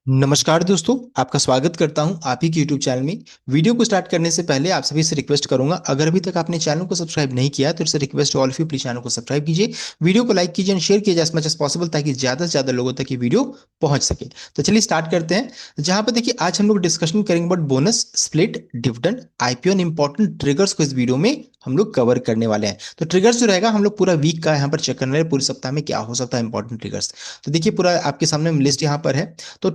नमस्कार दोस्तों, आपका स्वागत करता हूं आप ही के YouTube चैनल में। वीडियो को स्टार्ट करने से पहले आप सभी से रिक्वेस्ट करूंगा, अगर अभी तक आपने चैनल को सब्सक्राइब नहीं किया तो it's request all of you, please channel को सब्सक्राइब कीजिए, वीडियो को लाइक कीजिए और शेयर कीजिए एज मच एज पॉसिबल, ताकि ज्यादा से ज्यादा लोगों तक ये वीडियो पहुंच सके। तो चलिए स्टार्ट करते हैं। जहां पर देखिए आज हम लोग डिस्कशन करेंगे about bonus, split, dividend, IPO, important triggers को इस वीडियो में हम लोग कवर करने वाले हैं। तो ट्रिगर्स जो रहेगा हम लोग पूरा वीक का यहाँ पर चेक करने वाले, पूरे सप्ताह में क्या हो सकता है इंपॉर्टेंट ट्रिगर्स। तो देखिए पूरा आपके सामने लिस्ट यहाँ पर है। तो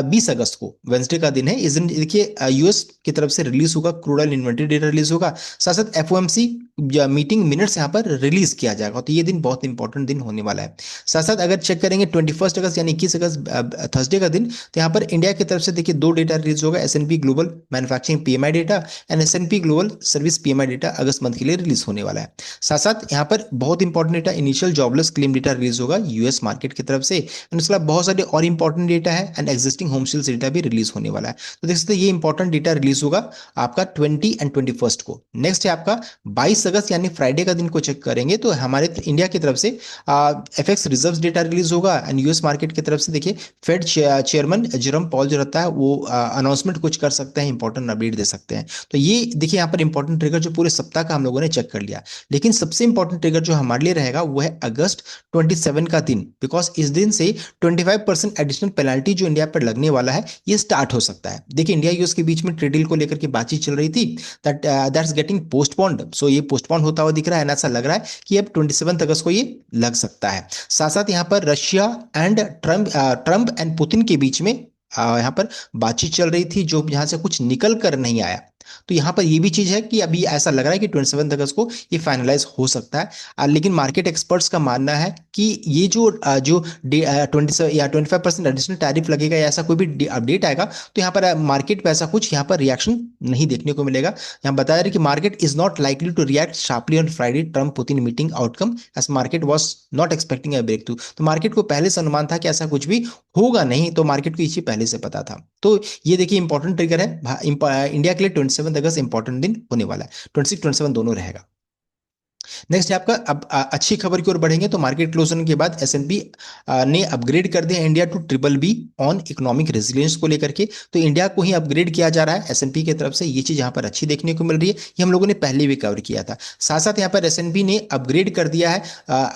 20 अगस्त को वेंसडे का दिन है। इस दिन देखिए यूएस की तरफ से रिलीज होगा crude oil inventory data release होगा, साथ साथ एफओएमसी मीटिंग मिनट्स यहाँ पर रिलीज किया जाएगा। तो ये दिन बहुत इंपॉर्टेंट दिन होने वाला है। साथ साथ अगर चेक करेंगे 21 अगस्त यानी 21 अगस्त थर्सडे का दिन, तो यहाँ पर इंडिया की तरफ से देखिए दो डेटा रिलीज होगा, S&P global manufacturing PMI data and S&P global service PMI data August month के लिए रिलीज होने वाला है। साथ साथ यहाँ पर बहुत important data initial jobless claim data release होगा यूएस मार्केट की तरफ से, एंड उसके बाद बहुत सारे और इंपॉर्टेंट डेटा है and existing home sales data भी रिलीज होने वाला है। तो देख सकते हैं ये इंपॉर्टेंट डेटा रिलीज होगा आपका 20 एंड 21 को। नेक्स्ट है आपका 22 अगस्त यानी फ्राइडे का दिन को चेक करेंगे तो हमारे इंडिया की तरफ से एफएक्स रिजर्व डेटा रिलीज होगा, एंड यूएस मार्केट की तरफ से देखिए फेड चेयरमैन जेरोम पॉल जो रहता है वो अनाउंसमेंट कुछ कर सकते हैं, इंपॉर्टेंट अपडेट दे सकते हैं। तो ये देखिए यहाँ पर इंपॉर्टेंट ट्रिगर जो पूरे सप्ताह का हम लोगों ने चेक कर लिया। लेकिन सबसे इंपॉर्टेंट ट्रिगर जो हमारे लिए रहेगा वो है अगस्त 27 का दिन, बिकॉज इस दिन से 25% एडिशनल पेनल्टी जो इंडिया पर लगने वाला है ये स्टार्ट हो सकता है। देखिए इंडिया यूएस के बीच में ट्रेड डील को लेकर के बातचीत चल रही थी, दैट्स गेटिंग पोस्टपोन्ड। सो ये पोस्टपोन होता हुआ दिख रहा है, ऐसा लग रहा है कि अब 27 अगस्त को ये लग सकता है। साथ साथ यहाँ पर Russia and Trump and Putin के बीच में यहाँ पर बातचीत चल रही थी, जो यहाँ से कुछ निकल कर नहीं आया। तो यहाँ पर ये भी चीज है कि अभी ऐसा लग रहा है कि 27 अगस्त को ये फाइनलाइज हो सकता है। लेकिन मार्केट एक्सपर्ट्स का मानना है कि ये जो 25% एडिशनल टैरिफ लगेगा या ऐसा कोई भी अपडेट आएगा तो यहाँ पर मार्केट पे ऐसा कुछ यहाँ पर रिएक्शन नहीं देखने को मिलेगा। यहाँ बताया जा रहा है कि market is not likely to react sharply on Friday Trump Putin meeting outcome, as market was not expecting a breakthrough. तो मार्केट को पहले से अनुमान था कि ऐसा कुछ भी होगा नहीं, तो मार्केट को ये चीज पहले से पता था। तो ये देखिए इंपॉर्टेंट ट्रिगर है इंडिया के लिए। 27 अगस्त इंपॉर्टेंट दिन होने वाला है, 26 27 दोनों रहेगा। नेक्स्ट है आपका, अब अच्छी खबर की ओर बढ़ेंगे तो मार्केट क्लोज होने के बाद एसएनपी ने अपग्रेड कर दिया India to triple B on economic resilience को लेकर के। तो इंडिया को ही अपग्रेड किया जा रहा है एसएनपी की तरफ से, ये चीज यहाँ पर अच्छी देखने को मिल रही है। ये हम लोगों ने पहले भी कवर किया था। साथ साथ यहाँ पर एसएनपी ने अपग्रेड कर दिया है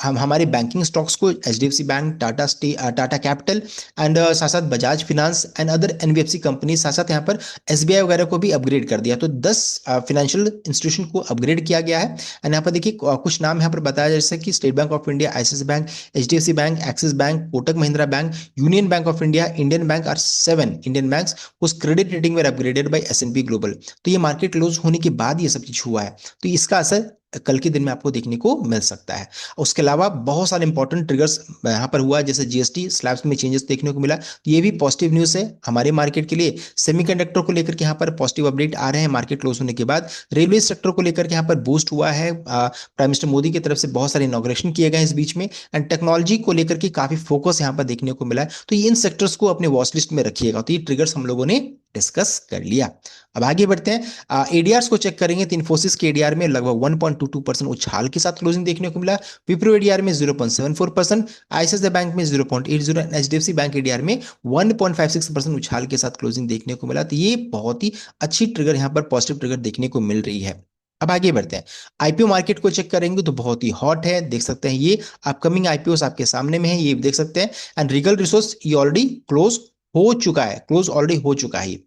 हम हमारे बैंकिंग स्टॉक्स को, HDFC bank, Tata capital and साथ साथ Bajaj finance and other NBFC company, साथ साथ यहाँ पर एसबीआई वगैरह को भी अपग्रेड कर दिया। तो 10 फाइनेंशियल इंस्टीट्यूशन को अपग्रेड किया गया है। एंड यहाँ पर देखिए कुछ नाम यहाँ पर बताया जैसे कि State Bank of India, ICICI bank, HDFC bank, Axis bank, Kotak Mahindra bank, Union Bank of India, Indian bank are 7 Indian banks whose credit rating were upgraded by S&P Global। तो ये मार्केट क्लोज होने के बाद ये सब चीज हुआ है, तो इसका असर कल के दिन में आपको देखने को मिल सकता है। उसके अलावा बहुत सारे इंपॉर्टेंट ट्रिगर्स यहाँ पर हुआ, जैसे जीएसटी स्लैब्स में चेंजेस देखने को मिला, तो ये भी पॉजिटिव न्यूज है हमारे मार्केट के लिए। सेमीकंडक्टर को लेकर के यहाँ पर पॉजिटिव अपडेट आ रहे हैं मार्केट क्लोज होने के बाद। रेलवे सेक्टर को लेकर के यहाँ पर बूस्ट हुआ है, प्राइम मिनिस्टर मोदी की तरफ से बहुत सारे इनॉग्रेशन किए गए इस बीच में, एंड टेक्नोलॉजी को लेकर के काफी फोकस यहाँ पर देखने को मिला है। तो इन सेक्टर्स को अपने वॉच लिस्ट में रखिएगा। तो ये ट्रिगर्स हम लोगों ने डिस्कस कर लिया। अब आगे बढ़ते हैं, एडीआर को चेक करेंगे तो इन्फोसिस के एडीआर में लगभग 1.22% उछाल के साथ क्लोजिंग देखने को मिला। विप्रो एडीआर में 0.74%, आईसीआईसीआई बैंक में 0.80 एंड एचडीएफसी बैंक एडीआर में 1.56% उछाल के साथ क्लोजिंग देखने को मिला। तो ये बहुत ही अच्छी ट्रिगर यहाँ पर पॉजिटिव ट्रिगर देखने को मिल रही है। अब आगे बढ़ते हैं, आईपीओ मार्केट को चेक करेंगे तो बहुत ही हॉट है, देख सकते हैं ये अपकमिंग आईपीओ आपके सामने में है, ये देख सकते हैं। एंड रिगल रिसोर्स ये ऑलरेडी क्लोज हो चुका है, क्लोज ऑलरेडी हो चुका है।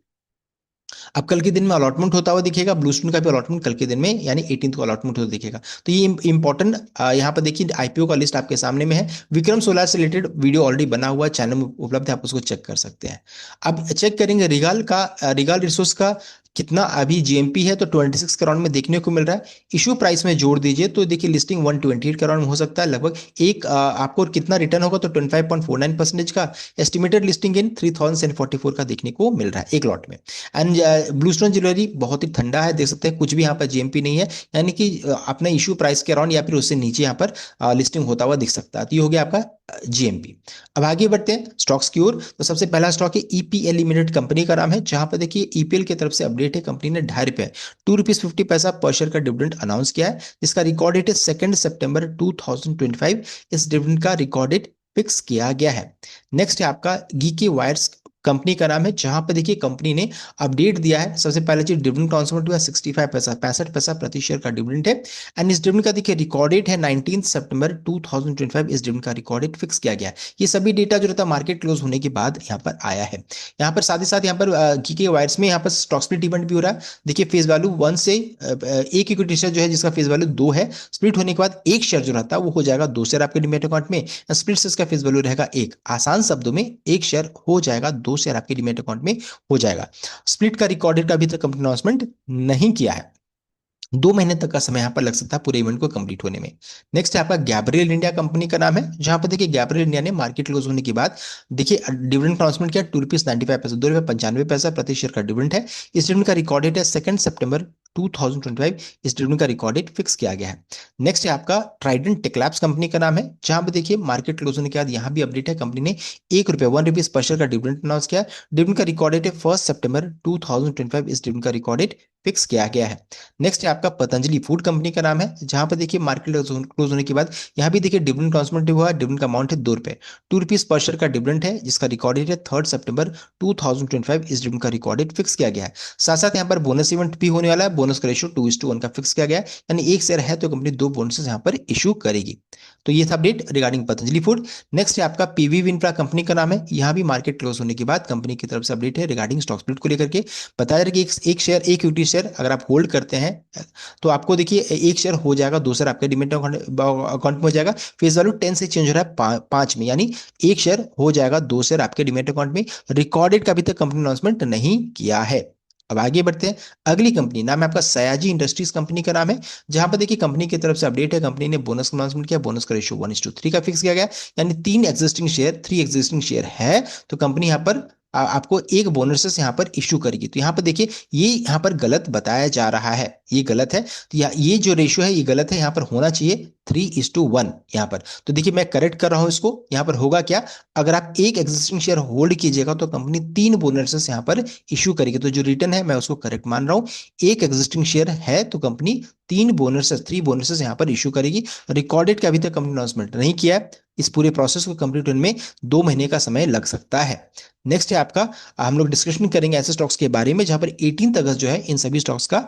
अब कल के दिन में अलॉटमेंट होता हुआ दिखेगा, ब्लूस्टोन का भी अलॉटमेंट कल के दिन में यानी 18 को अलॉटमेंट होता दिखेगा। तो ये इंपॉर्टेंट यहाँ पर देखिए आईपीओ का लिस्ट आपके सामने में है। विक्रम सोलार से रिलेटेड वीडियो ऑलरेडी बना हुआ है, चैनल में उपलब्ध है, आप उसको चेक कर सकते हैं। अब चेक करेंगे रिगाल का, रिगाल रिसोर्स का कितना अभी जीएमपी है, तो 26 करोड़ में देखने को मिल रहा है। इशू प्राइस में जोड़ दीजिए तो देखिए लिस्टिंग 128 करोड़ में हो सकता है लगभग। एक आपको कितना रिटर्न होगा, तो 25.49% का। एस्टिमेटेड लिस्टिंग इन 3044 का देखने को मिल रहा है एक लॉट में। एंड ब्लूस्टोन ज्वेलरी बहुत ही ठंडा है, देख सकते हैं कुछ भी यहाँ पर जीएमपी नहीं है, यानी कि अपने इशू प्राइस के अराउंड या फिर उससे नीचे यहाँ पर लिस्टिंग होता हुआ दिख सकता है। तो ये हो गया आपका जीएमपी। अब आगे बढ़ते हैं स्टॉक्स की ओर। तो सबसे पहला स्टॉक है ईपीएल लिमिटेड, कंपनी का नाम है, जहां पर देखिए ईपीएल की तरफ से अपडेट है, कंपनी ने ₹2.5 ₹2.50 पर शेयर का डिविडेंड अनाउंस किया है, जिसका रिकॉर्ड डेट है 2 सितंबर 2025। इस डिविडेंड का रिकॉर्ड डेट फिक्स किया गया है। नेक्स्ट है आपका गीके वायर्स कंपनी का नाम है, जहां पे देखिए कंपनी ने अपडेट दिया है। सबसे पहले चीज डिविडेंड ट्रांसफर हुआ 65 पैसा, 65 पैसा प्रति शेयर का डिविडेंड है। एंड इस डिविडेंड का देखिए रिकॉर्ड डेट है 19 सितंबर 2025। इस डिविडेंड का रिकॉर्ड डेट फिक्स किया गया है। ये सभी डेटा जो रहता है मार्केट क्लोज होने के बाद यहाँ पर आया है। यहाँ पर साथ ही साथ यहाँ पर गीके वायर्स में यहाँ पर स्टॉक स्प्लिट इवेंट भी हो रहा है। देखिए फेस वैल्यू 1 से एक इक्विटी शेयर जो है जिसका फेस वैल्यू 2 है, स्प्लिट होने के बाद एक शेयर जो रहता है वो हो जाएगा 2 शेयर आपके डीमैट अकाउंट में। स्प्लिट से इसका फेस वैल्यू रहेगा 1। आसान शब्दों में एक शेयर हो जाएगा, 2 शेयर आपके डीमैट अकाउंट में हो जाएगा। स्प्लिट का रिकॉर्ड डेट अभी तक कंपनी अनाउंसमेंट नहीं किया है। 2 महीने तक का समय यहाँ पर लग सकता है पूरे इवेंट को कंप्लीट होने में। नेक्स्ट है आपका गैब्रियल इंडिया कंपनी का नाम है, जहां पर देखिए गैब्रियल इंडिया ने मार्केट क्लोज होने के बाद देखिए डिविडेंड अनाउंसमेंट किया। ₹2.95, ₹2.95 प्रति शेयर का डिविडेंड है। इस डिविडेंड का रिकॉर्ड डेट है 2 सितंबर 2025। इस डिविडेंड का रिकॉर्ड डेट फिक्स किया गया है। नेक्स्ट है आपका ट्राइडेंट टेक्लैब्स कंपनी का नाम है, जहां पर देखिए मार्केट क्लोज होने के बाद यहाँ भी अपडेट है, कंपनी ने ₹1 पर शेयर का डिविडेंड अनाउंस किया। डिविडेंड का रिकॉर्ड डेट है 1 सितंबर 2025। इस डिविडेंड का रिकॉर्ड डेट फिक्स किया गया है। नेक्स्ट है आपका पतंजलि फूड कंपनी का नाम है, जहां पर देखिए मार्केट क्लोज होने के बाद यहाँ भी देखिए डिविडेंड अनाउंसमेंट हुआ। डिविडेंड का अमाउंट है ₹2, ₹2 पर शेयर का डिविडेंड है, जिसका रिकॉर्ड डेट है 3 सितंबर 2025। इस डिविडेंड का रिकॉर्ड डेट फिक्स किया गया है। साथ साथ यहाँ पर बोनस इवेंट भी होने वाला है। बोनस का रेशियो 2:1 का फिक्स किया गया है, यानी एक शेयर है तो कंपनी 2 बोनसेस यहाँ पर इशू करेगी। तो ये था update regarding Patanjali food. Next है आपका पीवी विनफ्रा कंपनी का नाम है। यहाँ भी मार्केट क्लोज होने के बाद कंपनी की तरफ से अपडेट है रिगार्डिंग स्टॉक स्प्लिट को लेकर के। बताया जा रहा है कि एक शेयर, एक इक्विटी शेयर अगर आप होल्ड करते हैं तो आपको देखिए एक शेयर हो जाएगा, 2 शेयर आपके डिमेट अकाउंट में हो जाएगा। फेस वैल्यू 10 से चेंज हो रहा है 5 में, यानी एक शेयर हो जाएगा, 2 शेयर आपके डिमेट अकाउंट में। रिकॉर्डेड का अभी तक कंपनी अनाउंसमेंट नहीं किया है। अब आगे बढ़ते हैं। अगली कंपनी नाम है आपका सयाजी इंडस्ट्रीज कंपनी का नाम है, जहां पर देखिए कंपनी की तरफ से अपडेट है, कंपनी ने बोनस अनाउंसमेंट किया। बोनस का रेशियो 1:3 का फिक्स किया गया, यानी 3 एग्जिस्टिंग शेयर है तो कंपनी यहाँ पर आपको एक बोनसेस यहाँ पर इशू करेगी। तो यहाँ पर देखिए ये यहाँ पर गलत बताया जा रहा है, ये गलत है। तो ये जो रेशियो है ये गलत है, यहाँ पर होना चाहिए 3:1 यहाँ पर। तो देखिए मैं करेक्ट कर रहा हूं इसको। यहाँ पर होगा क्या, अगर आप एक एग्जिस्टिंग शेयर होल्ड कीजिएगा तो कंपनी 3 बोनसेस यहाँ पर इशू करेगी। तो जो रिटर्न है मैं उसको करेक्ट मान रहा हूँ। एक एग्जिस्टिंग शेयर है तो कंपनी 3 बोनसेस यहाँ पर इशू करेगी। रिकॉर्डेड का अभी तक कंपनी अनाउंसमेंट नहीं किया है। इस पूरे प्रोसेस को कंप्लीट होने में 2 महीने का समय लग सकता है। नेक्स्ट है आपका, हम लोग डिस्कशन करेंगे ऐसे स्टॉक्स के बारे में जहां पर 18 अगस्त जो है इन सभी स्टॉक्स का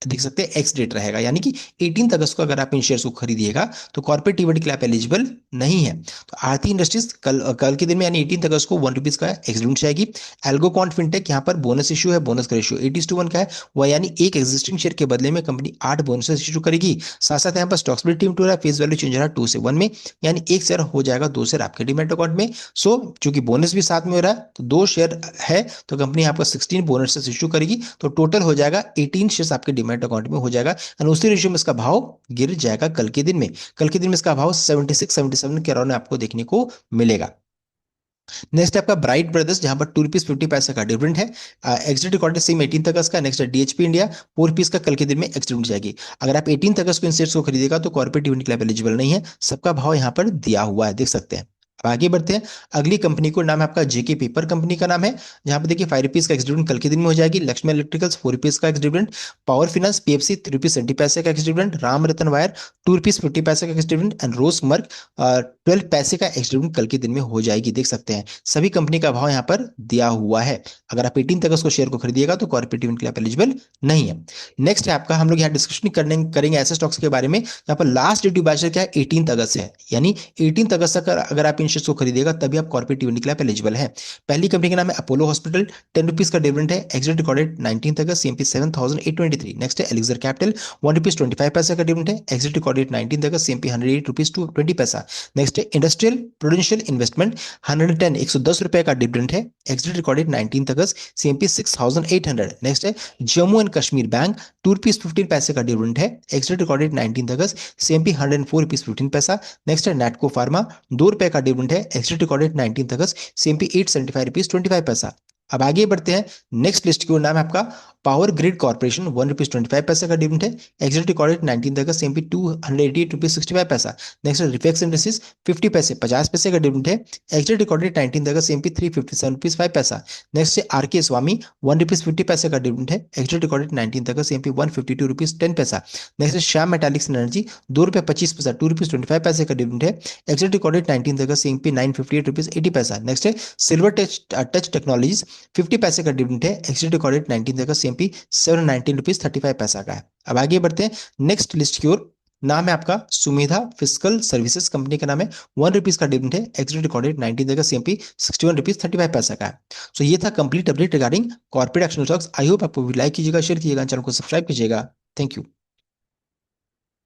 देख सकते हैं एक्स डेट रहेगा, यानी कि 18 अगस्त को अगर आप इन शेयर्स को खरीदिएगा तो कॉर्पोरेट इवेंट के लिए आप एलिजिबल नहीं है। तो आरती इंडस्ट्रीज कल के दिन में यानी 18 अगस्त को ₹1 का एक्स डिविडेंड जाएगी। एल्गोकॉन फिनटेक यहाँ पर बोनस इशू है, बोनस का रेशियो 8:1 का है, वह यानी एक एग्जिस्टिंग शेयर के बदले में कंपनी 8 बोनसेस इशू करेगी। साथ साथ यहाँ पर स्टॉक स्प्लिट टीम टू रहा है, फेस वैल्यू चेंज हो रहा है 2 से 1 में, यानी एक शेयर हो जाएगा, 2 शेयर आपके डीमैट अकाउंट में। सो चूंकि बोनस भी साथ में हो रहा है तो 2 शेयर है तो कंपनी आपको 16 बोनसेस इशू करेगी। तो टोटल हो जाएगा 18 शेयर आपके डीमैट अकाउंट में हो जाएगा। और उसी रेशियो में इसका भाव गिर जाएगा कल के दिन में। कल के दिन में इसका भाव 76-77 के अराउंड आपको देखने को मिलेगा। नेक्स्ट है आपका ब्राइट ब्रदर्स, जहां पर ₹2.50 का डिविडेंड है। एग्जिट रिकॉर्ड सेम 18 अगस्त का। नेक्स्ट है डीएचपी इंडिया, ₹4 का कल के दिन में एक्स डिविडेंड जाएगी। अगर आप 18 अगस्त को इन शेयर्स को खरीदेगा तो कॉर्पोरेट डिविडेंड के लिए एलिजिबल नहीं है। सबका भाव यहाँ पर दिया हुआ है, देख सकते हैं। अब आगे बढ़ते हैं। अगली कंपनी को नाम है आपका जेके पेपर कंपनी का नाम है, जहां पर देखिए ₹5 का एक्स डिविडेंड कल के दिन में हो जाएगी। लक्ष्मी इलेक्ट्रिकल्स ₹4 का x dividend. Power finance PFC ₹3.70 का एक्स डिविडेंड। राम रतन वायर ₹2.50 का एक्स डिविडेंड। एंड रोजमर्क 12 पैसे का एक्स डिविडेंड कल के दिन में हो जाएगी, देख सकते हैं। सभी कंपनी का भाव यहाँ पर दिया हुआ है। अगर आप 18 अगस्त को शेयर को खरीदिएगा तो कॉर्पोरेट डिविडेंड के लिए एलिजिबल नहीं है। नेक्स्ट है आपका, हम लोग यहाँ डिस्कशन करेंगे ऐसे स्टॉक्स के बारे में यहाँ पर last date to buy share क्या है, 18 अगस्त है, यानी 18 अगस्त तक अगर आप इन शेयर्स को खरीदिएगा तभी आप कॉर्पोरेट डिविडेंड के लिए एलिजिबल है। पहली कंपनी का नाम है अपोलो हॉस्पिटल, ₹10 का डिविडेंड है। एग्जिट रिकॉर्डेड 19 अगस्त, सीएमपी 7823। नेक्स्ट है एलिक्सर कैपिटल, ₹1.25 का डिविडेंड है। एग्जिट रिकॉर्डेड 19 अगस्त, सीएमपी ₹108.20। नेक्स्ट है इंडस्ट्रियल प्रूडेंशियल इन्वेस्टमेंट, 110 का डिविडेंड है। एग्जिट रिकॉर्डेड 19 अगस्त, सीएमपी 6800। नेक्स्ट है जम्मू एंड कश्मीर बैंक, ₹2.15 का डिविडेंड है। एग्जिट रिकॉर्डेड 19 अगस्त, सीएमपी ₹104.15। नेक्स्ट है नैटको फार्मा, ₹2 का डिविडेंड है। एग्जिट रिकॉर्डेड 19 अगस्त, सीएमपी ₹875.25। अब आगे बढ़ते हैं नेक्स्ट लिस्ट की ओर। नाम है आपका पावर ग्रिड कॉर्पोरेशन, ₹1.25 का डिविडेंड है। एग्जिट रिकॉर्डेड 19 अगस्त, एमपी ₹288.65। नेक्स्ट रिफेक्स इंडस्ट्रीज 50 पैसे 50 पैसे का डिविडेंड है। एग्जिट रिकॉर्डेड 19 अगस्त, एमपी ₹357.5। नेक्स्ट है आरके स्वामी, ₹1.50 का डिविडेंड है। एग्जिट रिकॉर्डेड 19 अगस्त, एमपी ₹152.10। नेक्स्ट है श्याम मेटालिक्स एनर्जी, ₹2.25 ₹2.25 का डिविडेंड है। एग्जिट रिकॉर्डेड 19 अगस्त, एमपी ₹958.80। नेक्स्ट है सिल्वर टच टच टेक्नोलॉजीज, 50 पैसे का डिविडेंड है। एग्जिट रिकॉर्डेड 19 अगस्त, एमपी ₹719.35 का है। अब आगे बढ़ते हैं नेक्स्ट लिस्ट की ओर। नाम है आपका सुमेधा फिजिकल सर्विसेज, कंपनी का नाम है। ₹1 का डिविडेंड है। एग्जिट रिकॉर्डेड 19 अगस्त, एमपी ₹61.35 का है। सो ये था complete update regarding corporate action stocks. I hope आपको लाइक कीजिएगा, शेयर कीजिएगा, चैनल को सब्सक्राइब कीजिएगा। Thank you.